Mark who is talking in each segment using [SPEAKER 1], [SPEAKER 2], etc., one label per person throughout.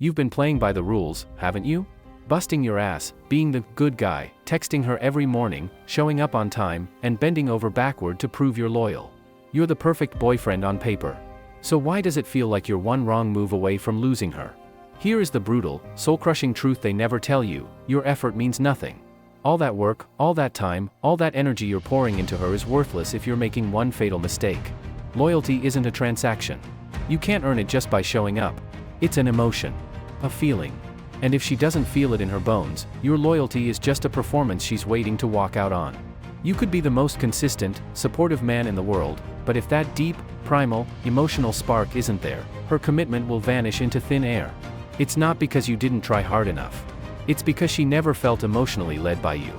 [SPEAKER 1] You've been playing by the rules, haven't you? Busting your ass, being the good guy, texting her every morning, showing up on time, and bending over backward to prove you're loyal. You're the perfect boyfriend on paper. So why does it feel like you're one wrong move away from losing her? Here is the brutal, soul-crushing truth they never tell you: your effort means nothing. All that work, all that time, all that energy you're pouring into her is worthless if you're making one fatal mistake. Loyalty isn't a transaction. You can't earn it just by showing up. It's an emotion. A feeling. And if she doesn't feel it in her bones, your loyalty is just a performance she's waiting to walk out on. You could be the most consistent, supportive man in the world, but if that deep, primal, emotional spark isn't there, her commitment will vanish into thin air. It's not because you didn't try hard enough. It's because she never felt emotionally led by you.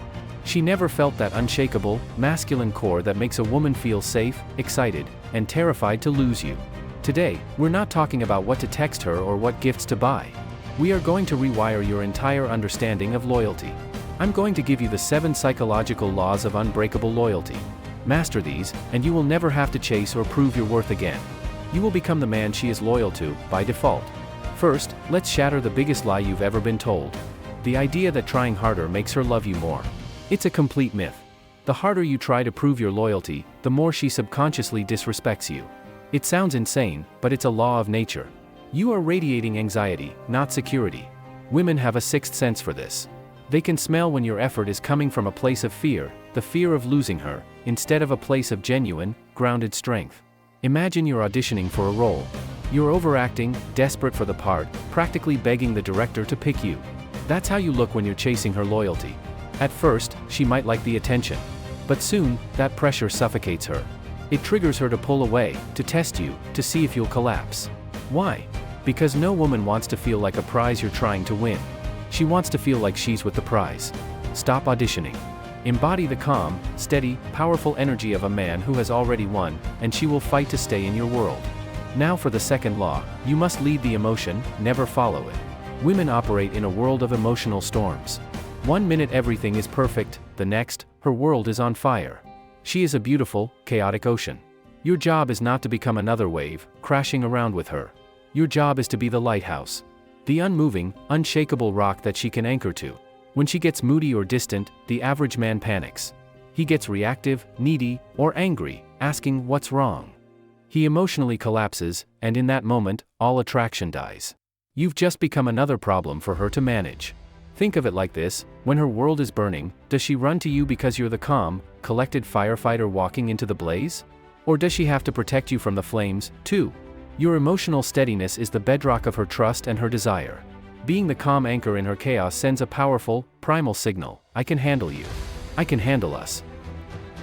[SPEAKER 1] She never felt that unshakable, masculine core that makes a woman feel safe, excited, and terrified to lose you. Today, we're not talking about what to text her or what gifts to buy. We are going to rewire your entire understanding of loyalty. I'm going to give you the 7 psychological laws of unbreakable loyalty. Master these, and you will never have to chase or prove your worth again. You will become the man she is loyal to, by default. First, let's shatter the biggest lie you've ever been told. The idea that trying harder makes her love you more. It's a complete myth. The harder you try to prove your loyalty, the more she subconsciously disrespects you. It sounds insane, but it's a law of nature. You are radiating anxiety, not security. Women have a sixth sense for this. They can smell when your effort is coming from a place of fear, the fear of losing her, instead of a place of genuine, grounded strength. Imagine you're auditioning for a role. You're overacting, desperate for the part, practically begging the director to pick you. That's how you look when you're chasing her loyalty. At first, she might like the attention. But soon, that pressure suffocates her. It triggers her to pull away, to test you, to see if you'll collapse. Why? Because no woman wants to feel like a prize you're trying to win. She wants to feel like she's with the prize. Stop auditioning. Embody the calm, steady, powerful energy of a man who has already won, and she will fight to stay in your world. Now for the second law: you must lead the emotion, never follow it. Women operate in a world of emotional storms. One minute everything is perfect, the next, her world is on fire. She is a beautiful, chaotic ocean. Your job is not to become another wave, crashing around with her. Your job is to be the lighthouse. The unmoving, unshakable rock that she can anchor to. When she gets moody or distant, the average man panics. He gets reactive, needy, or angry, asking what's wrong. He emotionally collapses, and in that moment, all attraction dies. You've just become another problem for her to manage. Think of it like this: when her world is burning, does she run to you because you're the calm, collected firefighter walking into the blaze? Or does she have to protect you from the flames, too? Your emotional steadiness is the bedrock of her trust and her desire. Being the calm anchor in her chaos sends a powerful, primal signal: I can handle you. I can handle us.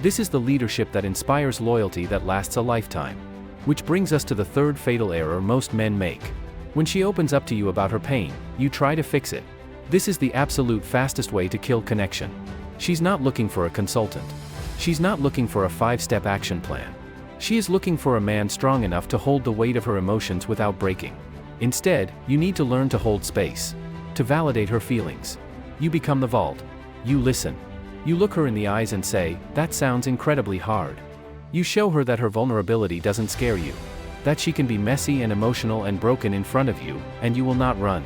[SPEAKER 1] This is the leadership that inspires loyalty that lasts a lifetime. Which brings us to the third fatal error most men make. When she opens up to you about her pain, you try to fix it. This is the absolute fastest way to kill connection. She's not looking for a consultant. She's not looking for a 5-step action plan. She is looking for a man strong enough to hold the weight of her emotions without breaking. Instead, you need to learn to hold space. To validate her feelings. You become the vault. You listen. You look her in the eyes and say, "That sounds incredibly hard." You show her that her vulnerability doesn't scare you. That she can be messy and emotional and broken in front of you, and you will not run.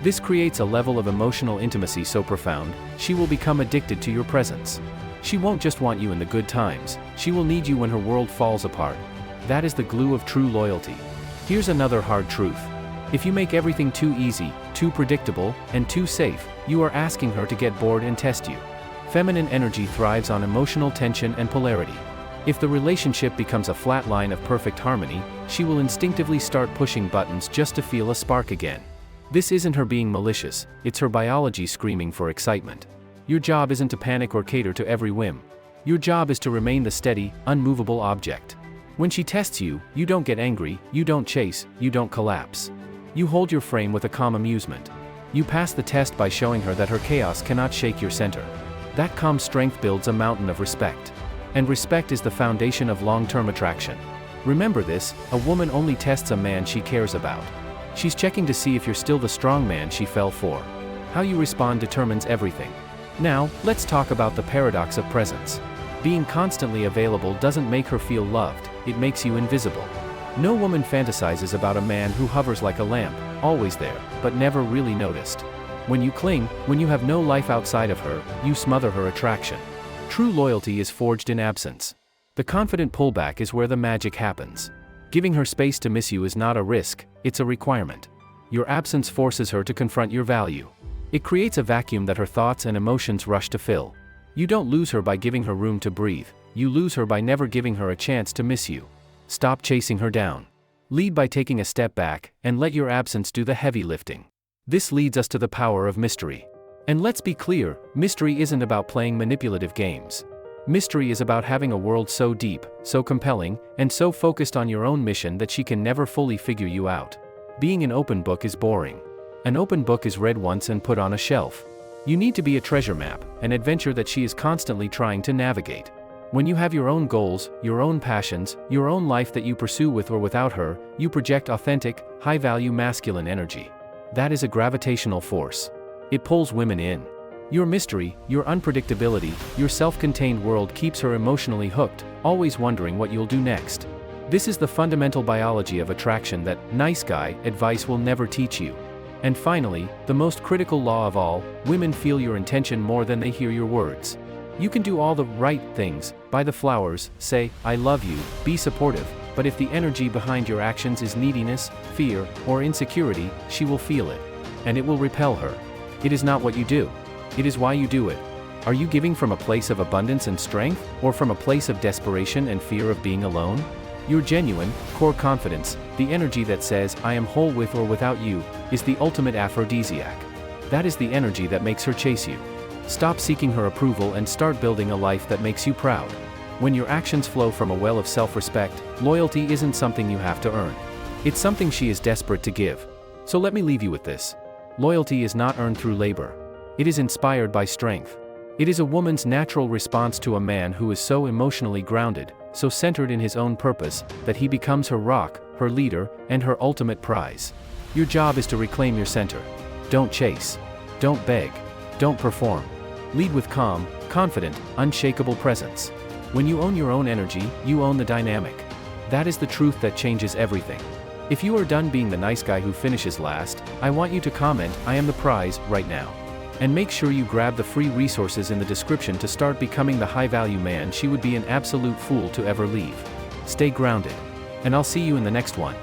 [SPEAKER 1] This creates a level of emotional intimacy so profound, she will become addicted to your presence. She won't just want you in the good times, she will need you when her world falls apart. That is the glue of true loyalty. Here's another hard truth. If you make everything too easy, too predictable, and too safe, you are asking her to get bored and test you. Feminine energy thrives on emotional tension and polarity. If the relationship becomes a flat line of perfect harmony, she will instinctively start pushing buttons just to feel a spark again. This isn't her being malicious, it's her biology screaming for excitement. Your job isn't to panic or cater to every whim. Your job is to remain the steady, unmovable object. When she tests you, you don't get angry, you don't chase, you don't collapse. You hold your frame with a calm amusement. You pass the test by showing her that her chaos cannot shake your center. That calm strength builds a mountain of respect. And respect is the foundation of long-term attraction. Remember this: a woman only tests a man she cares about. She's checking to see if you're still the strong man she fell for. How you respond determines everything. Now, let's talk about the paradox of presence. Being constantly available doesn't make her feel loved, it makes you invisible. No woman fantasizes about a man who hovers like a lamp, always there, but never really noticed. When you cling, when you have no life outside of her, you smother her attraction. True loyalty is forged in absence. The confident pullback is where the magic happens. Giving her space to miss you is not a risk, it's a requirement. Your absence forces her to confront your value. It creates a vacuum that her thoughts and emotions rush to fill. You don't lose her by giving her room to breathe, you lose her by never giving her a chance to miss you. Stop chasing her down. Lead by taking a step back, and let your absence do the heavy lifting. This leads us to the power of mystery. And let's be clear, mystery isn't about playing manipulative games. Mystery is about having a world so deep, so compelling, and so focused on your own mission that she can never fully figure you out. Being an open book is boring. An open book is read once and put on a shelf. You need to be a treasure map, an adventure that she is constantly trying to navigate. When you have your own goals, your own passions, your own life that you pursue with or without her, you project authentic, high-value masculine energy. That is a gravitational force. It pulls women in. Your mystery, your unpredictability, your self-contained world keeps her emotionally hooked, always wondering what you'll do next. This is the fundamental biology of attraction that nice guy advice will never teach you. And finally, the most critical law of all, women feel your intention more than they hear your words. You can do all the right things, buy the flowers, say, I love you, be supportive, but if the energy behind your actions is neediness, fear, or insecurity, she will feel it. And it will repel her. It is not what you do. It is why you do it. Are you giving from a place of abundance and strength, or from a place of desperation and fear of being alone? Your genuine, core confidence, the energy that says, I am whole with or without you, is the ultimate aphrodisiac. That is the energy that makes her chase you. Stop seeking her approval and start building a life that makes you proud. When your actions flow from a well of self-respect, loyalty isn't something you have to earn. It's something she is desperate to give. So let me leave you with this. Loyalty is not earned through labor. It is inspired by strength. It is a woman's natural response to a man who is so emotionally grounded, so centered in his own purpose, that he becomes her rock, her leader, and her ultimate prize. Your job is to reclaim your center. Don't chase. Don't beg. Don't perform. Lead with calm, confident, unshakable presence. When you own your own energy, you own the dynamic. That is the truth that changes everything. If you are done being the nice guy who finishes last, I want you to comment, I am the prize, right now. And make sure you grab the free resources in the description to start becoming the high-value man she would be an absolute fool to ever leave. Stay grounded. And I'll see you in the next one.